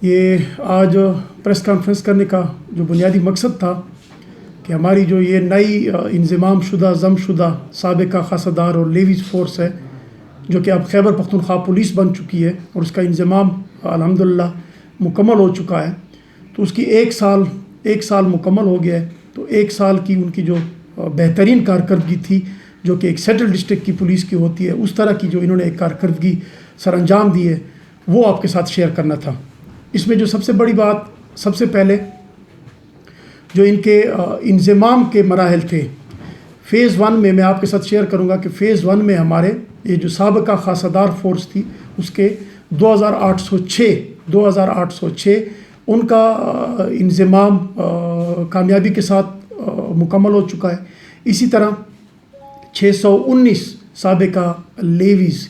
یہ آج press conference کرنے کا جو بنیادی مقصد تھا کہ ہماری جو یہ نئی انضمام شدہ ضم شدہ سابقہ خاصہ دار اور لیویز فورس ہے جو کہ اب خیبر پختونخوا پولیس بن چکی ہے اور اس کا انضمام الحمدللہ مکمل ہو چکا ہے، تو اس کی ایک سال مکمل ہو گیا ہے۔ تو ایک سال کی ان کی جو بہترین کارکردگی تھی جو کہ ایک سیٹل ڈسٹرکٹ کی پولیس کی ہوتی ہے، اس طرح کی جو انہوں نے ایک کارکردگی سر انجام دی ہے وہ آپ کے ساتھ شیئر کرنا تھا۔ اس میں جو سب سے بڑی بات، سب سے پہلے جو ان کے انضمام کے مراحل تھے، فیز 1 میں آپ کے ساتھ شیئر کروں گا کہ فیز 1 میں ہمارے یہ جو سابقہ خاصہ دار فورس تھی اس کے 2806 ان کا انضمام کامیابی کے ساتھ مکمل ہو چکا ہے۔ اسی طرح 619 سابقہ لیویز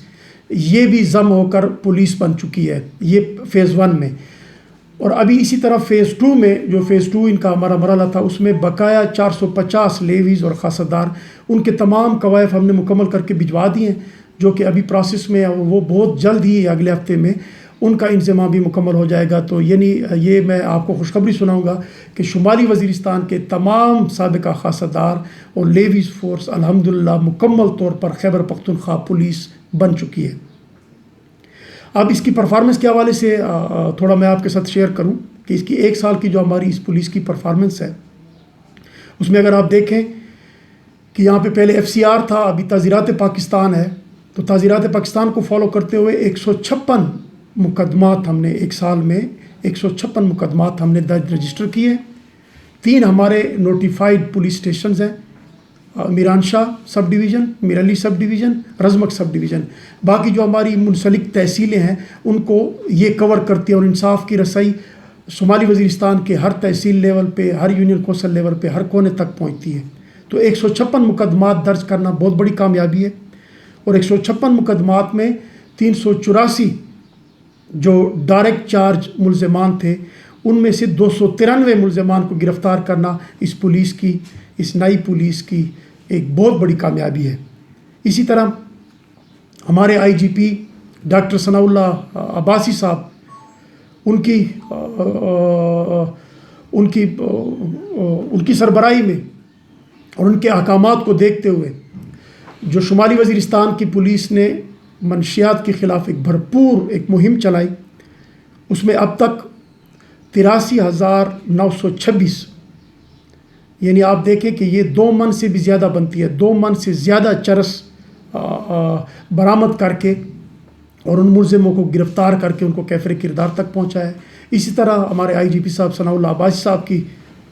یہ بھی ضم ہو کر پولیس بن چکی ہے، یہ فیز 1 میں۔ اور ابھی اسی طرح فیز 2 میں جو فیز 2 ان کا ہمارا مرحلہ تھا اس میں بقایا 450 لیویز اور خاصہ دار ان کے تمام قوائف ہم نے مکمل کر کے بھجوا دیے ہیں جو کہ ابھی پروسیس میں ہے، وہ بہت جلد ہی اگلے ہفتے میں ان کا انضمام بھی مکمل ہو جائے گا۔ تو یعنی یہ میں آپ کو خوشخبری سناؤں گا کہ شمالی وزیرستان کے تمام سابقہ خاصہ دار اور لیویز فورس الحمدللہ مکمل طور پر خیبر پختونخوا پولیس بن چکی ہے۔ اب اس کی پرفارمنس کے حوالے سے تھوڑا میں آپ کے ساتھ شیئر کروں کہ اس کی ایک سال کی جو ہماری اس پولیس کی پرفارمنس ہے اس میں اگر آپ دیکھیں کہ یہاں پہ پہلے FCR تھا، ابھی تعزیرات پاکستان ہے، تو تعزیرات پاکستان کو فالو کرتے ہوئے 156 مقدمات ہم نے ایک سال میں 156 مقدمات ہم نے درج رجسٹر کیے۔ 3 ہمارے نوٹیفائڈ پولیس اسٹیشنز ہیں، میران شاہ سب ڈویژن، میر علی سب ڈویژن، رزمک سب ڈویژن۔ باقی جو ہماری منسلک تحصیلیں ہیں ان کو یہ کور کرتی ہے اور انصاف کی رسائی شمالی وزیرستان کے ہر تحصیل لیول پہ، ہر یونین کونسل لیول پہ، ہر کونے تک پہنچتی ہے۔ تو 156 مقدمات درج کرنا بہت بڑی کامیابی ہے، اور 156 مقدمات میں 384 جو ڈائریکٹ چارج ملزمان تھے ان میں سے 293 ملزمان کو گرفتار کرنا اس پولیس کی، اس نئی پولیس کی ایک بہت بڑی کامیابی ہے۔ اسی طرح ہمارے IGP ڈاکٹر ثناء اللہ عباسی صاحب ان کی سربراہی میں اور ان کے احکامات کو دیکھتے ہوئے جو شمالی وزیرستان کی پولیس نے منشیات کے خلاف ایک بھرپور ایک مہم چلائی، اس میں اب تک 83,926 یعنی آپ دیکھیں کہ یہ 2 من سے بھی زیادہ بنتی ہے، 2 من سے زیادہ چرس برآمد کر کے اور ان ملزموں کو گرفتار کر کے ان کو کیفر کردار تک پہنچا ہے۔ اسی طرح ہمارے IGP صاحب ثناء اللہ عباسی صاحب کی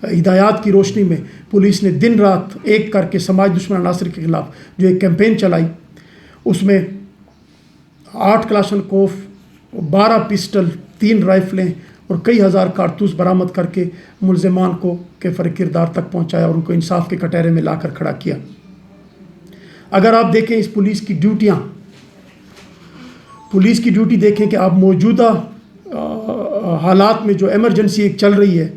ہدایات کی روشنی میں پولیس نے دن رات ایک کر کے سماج دشمن عناصر کے خلاف جو ایک کیمپین چلائی، اس میں 8 کلاشنکوف، 12 پسٹل، 3 رائفلیں اور کئی ہزار کارتوس برآمد کر کے ملزمان کو کیفر کردار تک پہنچایا اور ان کو انصاف کے کٹہرے میں لا کر کھڑا کیا۔ اگر آپ دیکھیں اس پولیس کی ڈیوٹی دیکھیں کہ آپ موجودہ حالات میں جو ایمرجنسی ایک چل رہی ہے،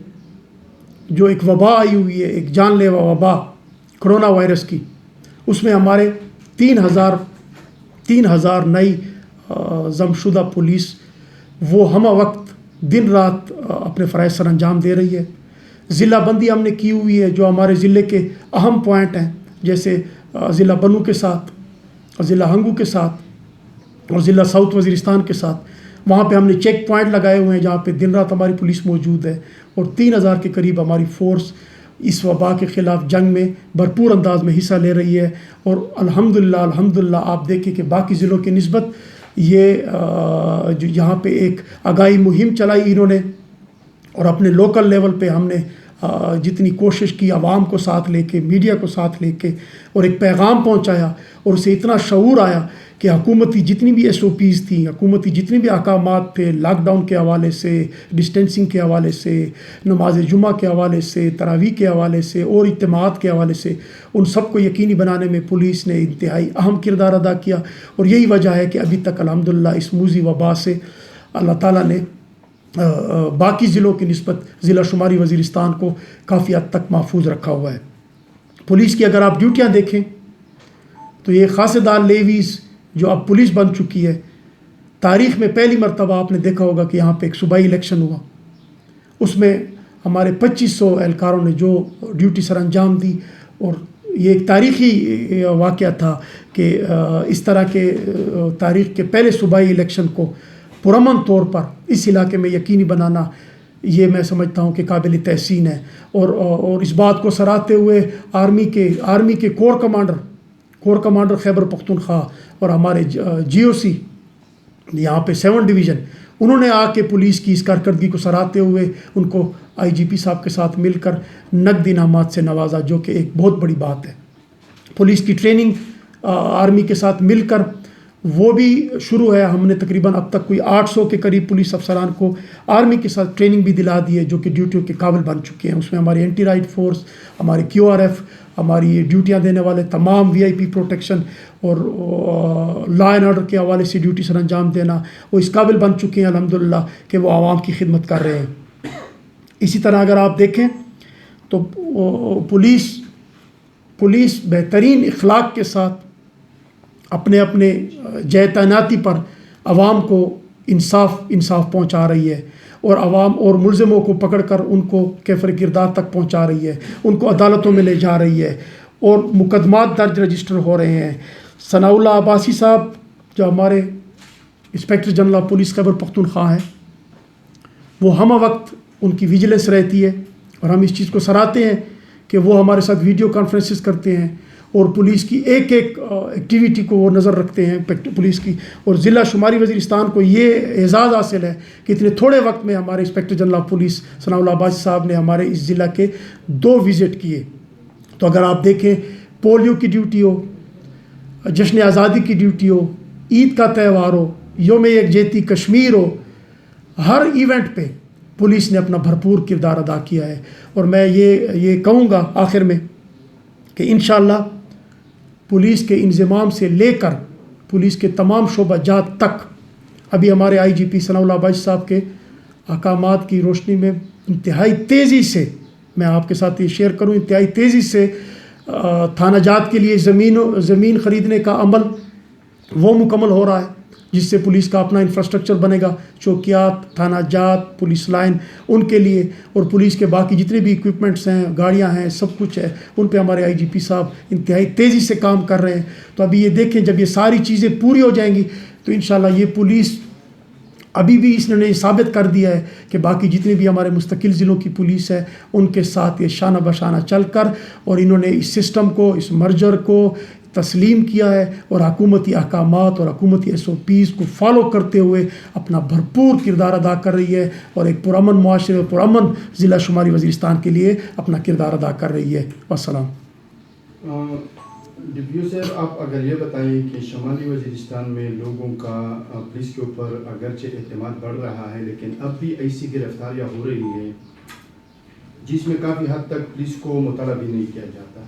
جو ایک وبا آئی ہوئی ہے، ایک جان لیوا وبا کرونا وائرس کی، اس میں ہمارے 3,000 نئی ضم شدہ پولیس وہ ہمہ وقت دن رات اپنے فرائض سر انجام دے رہی ہے۔ ضلع بندی ہم نے کی ہوئی ہے جو ہمارے ضلع کے اہم پوائنٹ ہیں، جیسے ضلع بنو کے ساتھ، ضلع ہنگو کے ساتھ اور ضلع ساؤتھ وزیرستان کے ساتھ، وہاں پہ ہم نے چیک پوائنٹ لگائے ہوئے ہیں جہاں پہ دن رات ہماری پولیس موجود ہے، اور 3,000 کے قریب ہماری فورس اس وبا کے خلاف جنگ میں بھرپور انداز میں حصہ لے رہی ہے۔ اور الحمدللہ آپ دیکھیں کہ باقی ضلعوں کی نسبت یہ جو یہاں پہ ایک آگاہی مہم چلائی انہوں نے، اور اپنے لوکل لیول پہ ہم نے جتنی کوشش کی عوام کو ساتھ لے کے، میڈیا کو ساتھ لے کے، اور ایک پیغام پہنچایا، اور اسے اتنا شعور آیا کہ حکومتی جتنی بھی SOPs تھیں، حکومتی جتنے بھی احکامات تھے، لاک ڈاؤن کے حوالے سے، ڈسٹینسنگ کے حوالے سے، نماز جمعہ کے حوالے سے، تراویح کے حوالے سے اور اجتماعات کے حوالے سے، ان سب کو یقینی بنانے میں پولیس نے انتہائی اہم کردار ادا کیا۔ اور یہی وجہ ہے کہ ابھی تک الحمدللہ اس موذی وبا سے اللہ تعالیٰ نے باقی ضلعوں کی نسبت ضلع شمالی وزیرستان کو کافی حد تک محفوظ رکھا ہوا ہے۔ پولیس کی اگر آپ ڈیوٹیاں دیکھیں تو یہ خاصے دار لیویز جو اب پولیس بن چکی ہے، تاریخ میں پہلی مرتبہ آپ نے دیکھا ہوگا کہ یہاں پہ ایک صوبائی الیکشن ہوا، اس میں ہمارے 2500 اہلکاروں نے جو ڈیوٹی سر انجام دی، اور یہ ایک تاریخی واقعہ تھا کہ اس طرح کے تاریخ کے پہلے صوبائی الیکشن کو پرامن طور پر اس علاقے میں یقینی بنانا، یہ میں سمجھتا ہوں کہ قابل تحسین ہے۔ اور اس بات کو سراہتے ہوئے آرمی کے کور کمانڈر خیبر پختونخوا اور ہمارے GOC یہاں پہ 7 ڈویژن، انہوں نے آ کے پولیس کی اس کارکردگی کو سراہتے ہوئے ان کو IGP صاحب کے ساتھ مل کر نقدی انعامات سے نوازا، جو کہ ایک بہت بڑی بات ہے۔ پولیس کی ٹریننگ آرمی کے ساتھ مل کر وہ بھی شروع ہے، ہم نے تقریباً اب تک کوئی 800 کے قریب پولیس افسران کو آرمی کے ساتھ ٹریننگ بھی دلا دی ہے، جو کہ ڈیوٹیوں کے قابل بن چکے ہیں۔ اس میں ہماری اینٹی رائٹ فورس، ہماری QRF، ہماری ڈیوٹیاں دینے والے تمام VIP پروٹیکشن اور لا اینڈ آرڈر کے حوالے سے ڈیوٹی سر انجام دینا، وہ اس قابل بن چکے ہیں الحمدللہ کہ وہ عوام کی خدمت کر رہے ہیں۔ اسی طرح اگر آپ دیکھیں تو پولیس بہترین اخلاق کے ساتھ اپنے جائے تعیناتی پر عوام کو انصاف پہنچا رہی ہے، اور عوام اور ملزموں کو پکڑ کر ان کو کیفر کردار تک پہنچا رہی ہے، ان کو عدالتوں میں لے جا رہی ہے، اور مقدمات درج رجسٹر ہو رہے ہیں۔ ثناء اللہ عباسی صاحب جو ہمارے inspector general of police Khyber Pakhtunkhwa ہیں، وہ ہمہ وقت ان کی ویجیلنس رہتی ہے، اور ہم اس چیز کو سراہتے ہیں کہ وہ ہمارے ساتھ ویڈیو کانفرنسز کرتے ہیں اور پولیس کی ایک ایکٹیویٹی کو وہ نظر رکھتے ہیں پولیس کی۔ اور ضلع شمالی وزیرستان کو یہ اعزاز حاصل ہے کہ اتنے تھوڑے وقت میں ہمارے انسپیکٹر جنرل آف پولیس ثناء اللہ عباسی صاحب نے ہمارے اس ضلع کے 2 وزٹ کیے۔ تو اگر آپ دیکھیں، پولیو کی ڈیوٹی ہو، جشن آزادی کی ڈیوٹی ہو، عید کا تہوار ہو، یوم یکجہتی کشمیر ہو، ہر ایونٹ پہ پولیس نے اپنا بھرپور کردار ادا کیا ہے۔ اور میں یہ کہوں گا آخر میں کہ انشاءاللہ پولیس کے انضمام سے لے کر پولیس کے تمام شعبہ جات تک ابھی ہمارے IGP ثناء اللہ عباسی صاحب کے احکامات کی روشنی میں انتہائی تیزی سے، میں آپ کے ساتھ یہ شیئر کروں، انتہائی تیزی سے تھانہ جات کے لیے زمین خریدنے کا عمل وہ مکمل ہو رہا ہے، جس سے پولیس کا اپنا انفراسٹرکچر بنے گا، چوکیات، تھانہ جات، پولیس لائن ان کے لیے، اور پولیس کے باقی جتنے بھی اکوپمنٹس ہیں، گاڑیاں ہیں، سب کچھ ہے، ان پہ ہمارے IGP صاحب انتہائی تیزی سے کام کر رہے ہیں۔ تو ابھی یہ دیکھیں، جب یہ ساری چیزیں پوری ہو جائیں گی تو انشاءاللہ یہ پولیس ابھی بھی اس نے ثابت کر دیا ہے کہ باقی جتنے بھی ہمارے مستقل ضلعوں کی پولیس ہے ان کے ساتھ یہ شانہ بشانہ چل کر، اور انہوں نے اس سسٹم کو، اس مرجر کو تسلیم کیا ہے، اور حکومتی احکامات اور حکومتی SOPs کو فالو کرتے ہوئے اپنا بھرپور کردار ادا کر رہی ہے، اور ایک پرامن معاشرے اور پرامن ضلع شمالی وزیرستان کے لیے اپنا کردار ادا کر رہی ہے۔ والسلام۔ ڈپٹی صاحب، آپ اگر یہ بتائیں کہ شمالی وزیرستان میں لوگوں کا پولیس کے اوپر اگرچہ اعتماد بڑھ رہا ہے، لیکن اب بھی ایسی گرفتاریاں ہو رہی ہیں جس میں کافی حد تک پولیس کو مطالبہ بھی نہیں کیا جاتا،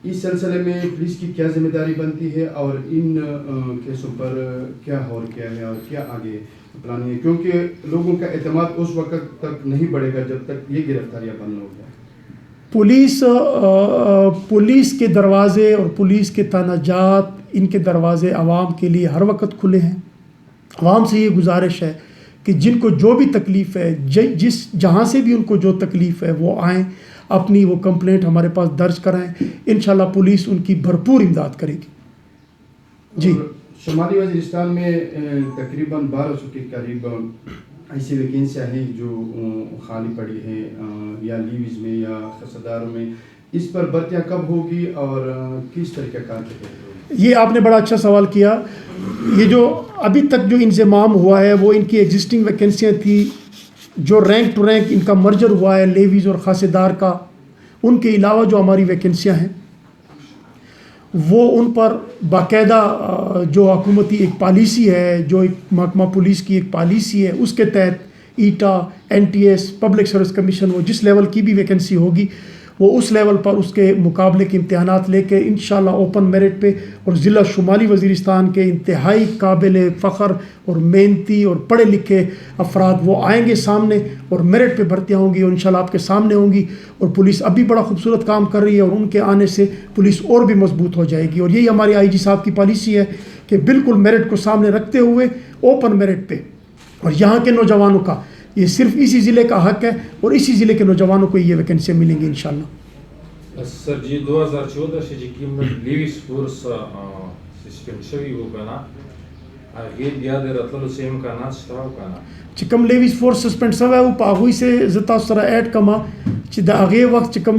اس سلسلے میں پولیس کی کیا ذمہ داری بنتی ہے، اور ان کیسوں پر کیا غور کیا ہے اور کیا آگے پلاننگ ہے؟ کیونکہ لوگوں کا اعتماد اس وقت تک نہیں بڑھے گا جب تک یہ گرفتاریاں بند ہو جائیں۔ پولیس کے دروازے اور پولیس کے تھانہ جات، ان کے دروازے عوام کے لیے ہر وقت کھلے ہیں۔ عوام سے یہ گزارش ہے کہ جن کو جو بھی تکلیف ہے، جہاں سے بھی ان کو جو تکلیف ہے، وہ آئیں، اپنی وہ کمپلینٹ ہمارے پاس درج کرائیں، انشاءاللہ پولیس ان کی بھرپور امداد کرے گی۔ جی، شمالی وزیرستان میں تقریباً 1200 کے قریب ایسی ویکینسیاں ہیں جو خالی پڑی ہیں، یا لیوز میں یا خصداروں میں، اس پر بھرتیاں کب ہوگی اور کس طریقہ کار کے تحت ہوگی؟ یہ آپ نے بڑا اچھا سوال کیا۔ یہ جو ابھی تک جو انضمام ہوا ہے وہ ان کی ایگزسٹنگ ویکینسیاں تھی، جو رینک ٹو رینک ان کا مرجر ہوا ہے لیویز اور خاصدار کا، ان کے علاوہ جو ہماری ویکینسیاں ہیں وہ ان پر باقاعدہ جو حکومتی ایک پالیسی ہے، جو ایک محکمہ پولیس کی ایک پالیسی ہے، اس کے تحت ایٹا، NTS، پبلک سروس کمیشن، وہ جس لیول کی بھی ویکینسی ہوگی وہ اس لیول پر اس کے مقابلے کے امتحانات لے کے انشاءاللہ اوپن میرٹ پہ، اور ضلع شمالی وزیرستان کے انتہائی قابل فخر اور محنتی اور پڑھے لکھے افراد وہ آئیں گے سامنے، اور میرٹ پہ بھرتیاں ہوں گی، اور انشاءاللہ آپ کے سامنے ہوں گی۔ اور پولیس ابھی بڑا خوبصورت کام کر رہی ہے، اور ان کے آنے سے پولیس اور بھی مضبوط ہو جائے گی۔ اور یہی ہماری IG صاحب کی پالیسی ہے کہ بالکل میرٹ کو سامنے رکھتے ہوئے اوپن میرٹ پہ، اور یہاں کے نوجوانوں کا یہ صرف اسی ضلع کا حق ہے اور اسی ضلع کے نوجوانوں کو یہ ویکنسیاں ملیں گی انشاءاللہ. سر جی 2014 چې کوم لیویس فورس سسپند شوی و کنه هغه بیا د راتللو څه امکانات شته او کنه چې کوم لیویس فورس سسپند شوی و په هغوی سه زه تاسو سره اډ کما چې د هغې وخت چې کوم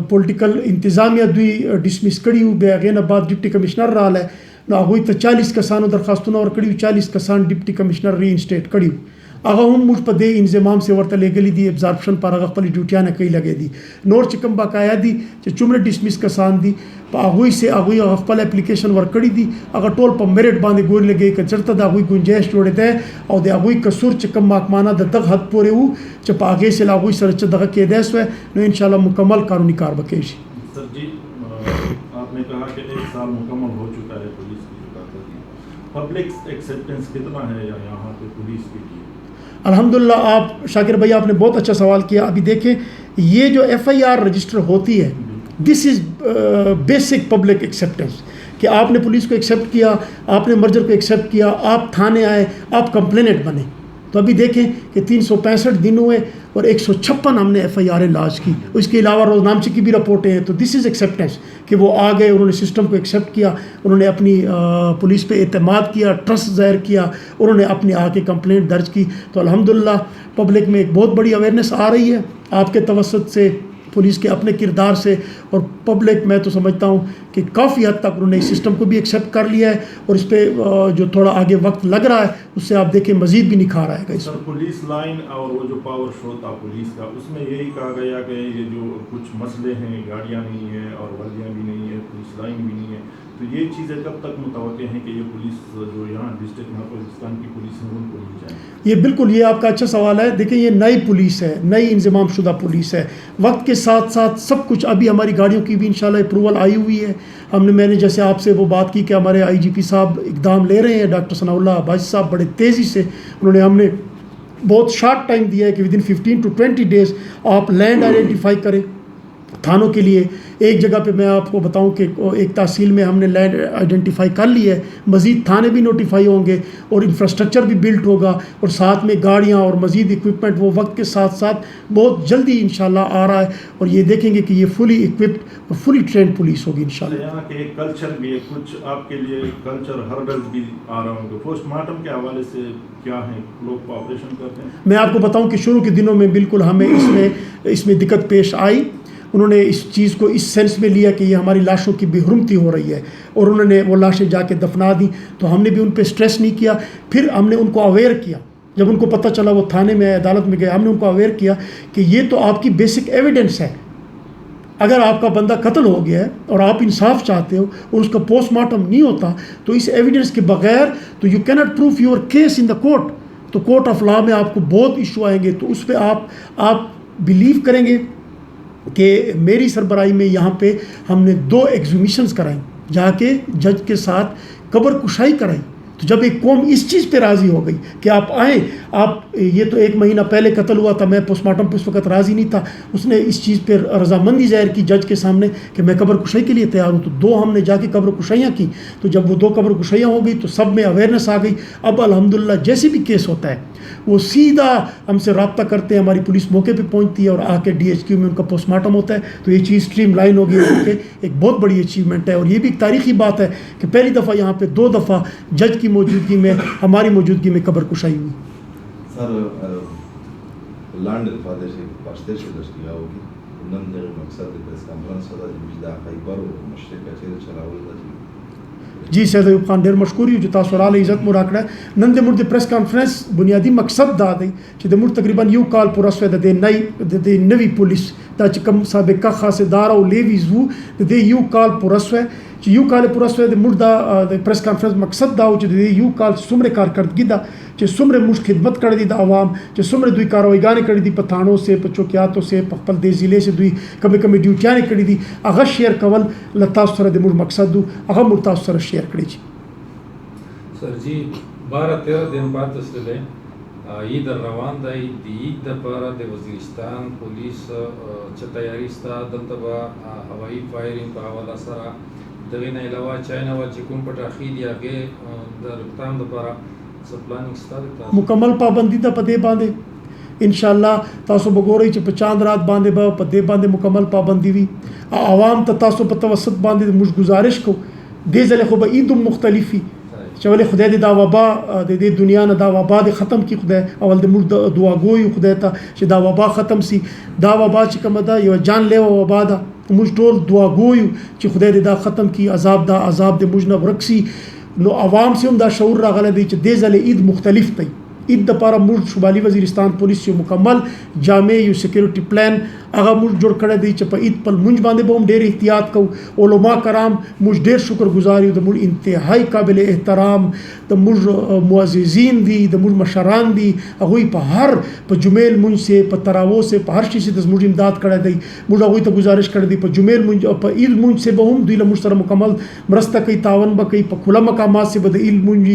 پولیټیکل انتظامیه دوی ډسمس کړي وو، بیا هغې نه بعد ډپټي کمشنر راغلی نو هغوی ته 40 کسانو درخواستونه ورکړي وو، 40 کسان ډپټي کمشنر ری انسټیټ کړي وو. هغه هم موږ په دې انضمام سره ورته لېږلي دي ابزارپشن پر هغه خپلې ډیوټیانې کوي لګې دي. نور چې کوم بقایا دي چې څومره ډسمس کسان دي په هغوی سه هغوی خپل اپلیکیشن ورکړي دي، هغه ټول په میرټ باندې ګوري لګي که چېرته د هغوی گنجایش جوړېدی او د هغوی قصور چې کوم محکمانه د دغه حد پورې وو چې په هغې سره هغوی سره چې دغه کېدی سوی نو انشاءاللہ مکمل قانوني کار به کېږي. سر جی آپ نے کہا کہ 1 سال مکمل ہو چکا ہے پولیس کی جو پبلک ایکسیپٹنس کتنا ہے یہاں پہ پولیس کے لیے؟ الحمدللہ آپ شاکر بھائی آپ نے بہت اچھا سوال کیا. ابھی دیکھیں یہ جو ایف آئی آر رجسٹر ہوتی ہے دس از بیسک پبلک ایکسیپٹنس کہ آپ نے پولیس کو ایکسیپٹ کیا، آپ نے مرجر کو ایکسیپٹ کیا، آپ تھانے آئے، آپ کمپلیننٹ بنے. تو ابھی دیکھیں کہ 365 دن ہوئے اور 156 ہم نے ایف آئی آر لاج کی، اس کے علاوہ روزنامچے کی بھی رپورٹیں ہیں. تو دس از ایکسیپٹنس کہ وہ آ گئے، انہوں نے سسٹم کو ایکسیپٹ کیا، انہوں نے اپنی پولیس پہ اعتماد کیا، ٹرسٹ ظاہر کیا، انہوں نے اپنی آ کے کمپلینٹ درج کی. تو الحمدللہ پبلک میں ایک بہت بڑی اویئرنیس آ رہی ہے آپ کے توسط سے، پولیس کے اپنے کردار سے، اور پبلک میں تو سمجھتا ہوں کہ کافی حد تک انہوں نے اس سسٹم کو بھی ایکسیپٹ کر لیا ہے اور اس پہ جو تھوڑا آگے وقت لگ رہا ہے اس سے آپ دیکھیں مزید بھی نکھار آئے گا. سر پولیس لائن اور وہ جو پاور شو تھا پولیس کا اس میں یہی کہا گیا کہ یہ جو کچھ مسئلے ہیں، گاڑیاں نہیں ہیں اور وردیاں بھی نہیں ہیں، پولیس لائن بھی نہیں ہے، تو یہ چیزیں کب تک متوقع ہیں کہ یہ پولیس جو یہاں ڈسٹرکٹ میں پاکستان کی پولیس ہے ان کو مل جائے؟ یہ بالکل یہ آپ کا اچھا سوال ہے. دیکھیں یہ نئی پولیس ہے، نئی انضمام شدہ پولیس ہے. وقت کے ساتھ ساتھ سب کچھ ابھی ہماری گاڑیوں کی بھی انشاءاللہ اپروول آئی ہوئی ہے. میں نے جیسے آپ سے وہ بات کی کہ ہمارے آئی جی پی صاحب اقدام لے رہے ہیں، ڈاکٹر ثناء اللہ عباسی صاحب بڑے تیزی سے ہم نے بہت شارٹ ٹائم دیا ہے کہ ودن 15 to 20 days آپ لینڈ آئیڈینٹیفائی کریں تھانوں کے لیے. ایک جگہ پہ میں آپ کو بتاؤں کہ ایک تحصیل میں ہم نے لینڈ آئیڈینٹیفائی کر لی ہے، مزید تھانے بھی نوٹیفائی ہوں گے اور انفراسٹرکچر بھی بلٹ ہوگا اور ساتھ میں گاڑیاں اور مزید اکوپمنٹ وہ وقت کے ساتھ ساتھ بہت جلدی انشاءاللہ آ رہا ہے اور یہ دیکھیں گے کہ یہ فلی اکوپڈ اور فلی ٹرینڈ پولیس ہوگی انشاءاللہ. یہاں کے ایک کلچر بھی ہے، کچھ آپ کے لیے کلچر ہرڈلز بھی آ رہا ہوں گے پوسٹ مارٹم کے حوالے سے کیا ہیں، لوگ کوآپریشن کرتے ہیں؟ میں آپ کو بتاؤں کہ شروع کے دنوں میں بالکل ہمیں اس میں دقت پیش آئی. انہوں نے اس چیز کو اس سینس میں لیا کہ یہ ہماری لاشوں کی بے حرمتی ہو رہی ہے اور انہوں نے وہ لاشیں جا کے دفنا دیں. تو ہم نے بھی ان پہ سٹریس نہیں کیا. پھر ہم نے ان کو اویئر کیا، جب ان کو پتہ چلا وہ تھانے میں عدالت میں گئے، ہم نے ان کو اویئر کیا کہ یہ تو آپ کی بیسک ایویڈنس ہے. اگر آپ کا بندہ قتل ہو گیا ہے اور آپ انصاف چاہتے ہو اور اس کا پوسٹ مارٹم نہیں ہوتا تو اس ایویڈنس کے بغیر تو you can't prove your case in the court. تو کورٹ آف لا میں آپ کو بہت ایشو آئیں گے. تو اس پہ آپ بلیو کریں گے کہ میری سربراہی میں یہاں پہ ہم نے 2 ایگزیمیشنز کرائیں، جا کے جج کے ساتھ قبر کشائی کرائی. تو جب ایک قوم اس چیز پہ راضی ہو گئی کہ آپ آئیں، آپ یہ تو 1 مہینہ پہلے قتل ہوا تھا، میں پوسٹ مارٹم پہ اس وقت راضی نہیں تھا، اس نے اس چیز پہ رضامندی ظاہر کی جج کے سامنے کہ میں قبر کشائی کے لیے تیار ہوں. تو 2 ہم نے جا کے قبر کشائیاں کی. تو جب وہ 2 قبر کشائیاں ہو گئی تو سب میں اویئرنیس آ گئی. اب الحمدللہ جیسے بھی کیس ہوتا ہے وہ سیدھا ہم سے رابطہ کرتے ہیں، ہماری پولیس موقع پہ پہنچتی ہے اور آ کے DHQ میں ان کا پوسٹ مارٹم ہوتا ہے. تو یہ چیز اسٹریم لائن ہوگی، ایک بہت بڑی اچیومنٹ ہے اور یہ بھی ایک تاریخی بات ہے کہ پہلی دفعہ یہاں پہ 2 دفعہ جج کی موجودگی میں، ہماری موجودگی میں قبر کشائی ہوئی. سر لانڈ الفاظ سے پاستے سے دستیا ہوگی نن در مقصد پریس کانفرنس صدا جدا خیبر و مشرق چیر چلاول دا جی سید ایوب خان ډیر مشکور یو چې تاسو راله عزت مو راکړه. نن د موږ د پریس کانفرنس بنیادی مقصد دا دی چې د موږ تقریبا 1 کال پوره شوی د دې نوی پولیس دا چې کوم سابقه خاصدار او لیویز وو د دې 1 کال پوره شوی چې 1 کال پوره شوی د موږ د پریس کانفرنس مقصد دا و چې د دې 1 کال څومره کارکردګي ده چې څومره موږ خدمت کړې دي د عوام، چې څومره دوی کاروایګانې کړې دي په تھانو سے، په چوکیاتو سے، په خپل دې ضلع سے دوی کمې کمې ډیوټیانې کړې دي، هغه شیر کول له تاسو سره د موږ مقصد و، هغه موږ تاسو سره شیر کړی چې سر جی 12-13 دن پاتې شولې عید روان دی. د عید دپاره د وزیرستان پولیس چې تیاري سته، دلته به هوایي فایرینګ په حواله سره دغه نه علاوه چاینه وا چې کوم پټاخي دی هغه د روکتام لپاره څه پلانینګ شته تاسو؟ مکمل پابندی ده په دې باندې ان شاء الله. تاسو بګورئ چې په چاند رات باندې به په دې باندې مکمل پابندی وي. عوام ته تاسو په توسط باندې موږ گزارش کوو دې ځلې خو به عید مختلف وي چې ولې خدای دې دا وبا د دې دنیا نه دا وبا دې ختم کړي خدای. اول د موږ دعا ګویو خدای ته چې دا وبا ختم سي. دا وبا چې کومه ده یو جان لیوا وبا ده. موږ ټول دعا ګویو چې خدای دې دا ختم کړي. عذاب دې موږ نه ورک سي. نو عوام سي هم دا شعور راغلی دی چې دې ځلې عید مختلف دی. عید دپاره موږ شمالي وزیرستان پولیس یو مکمل جامع یو سکیورټي پلان هغه موږ جوړ کړی دی چې په عید په لمونځ باندې به هم ډېر احتیاط کوو. علما کرام موږ ډېر شکر ګزار یو. د موږ انتهایی قابل احترام د موږ معززین دي د موږ مشران دي. هغوی په هر په جمعې لمونځ سه په تراویح سه په هر شي سه د موږ امداد کړی دی. موږ هغوی ته گزارش کړی دی په جمعې لمونځ او په عید لمونځ سه به هم دوی له موږ سره مکمل مرسته کوي تعاون به کوي. په کھلا مقامات سه به د عید لمونځ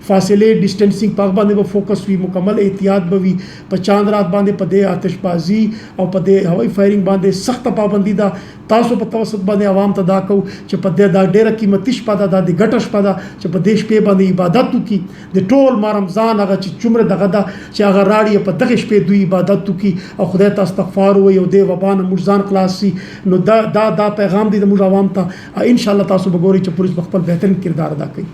فاصلې ډسټنسینګ په هغه باندې به فوکس وي. مکمل احتیاط به وي. په چاند رات باندې په دې آتش بازی او په دې هوایي فایرینګ باندې سخت پابندی ده. تاسو په توسط باندې عوام ته دا کو چې په دې دا ډېره قیمتي شپه ده. دا د ګټه شپه ده چې په دې شپې باندې عبادت وکړي. د ټول ما رمضان هغه چې څومره دغه ده چې هغه راړي په دغه شپې دوی عبادت وکړي او خدای ته استغفار ووایي او دې وبا نه موږ ځان خلاص سي. نو دا پیغام دی د موږ عوام ته. ان شاء الله تاسو به ګورئ چې پولیس خپل بهترین کردار ادا کوي.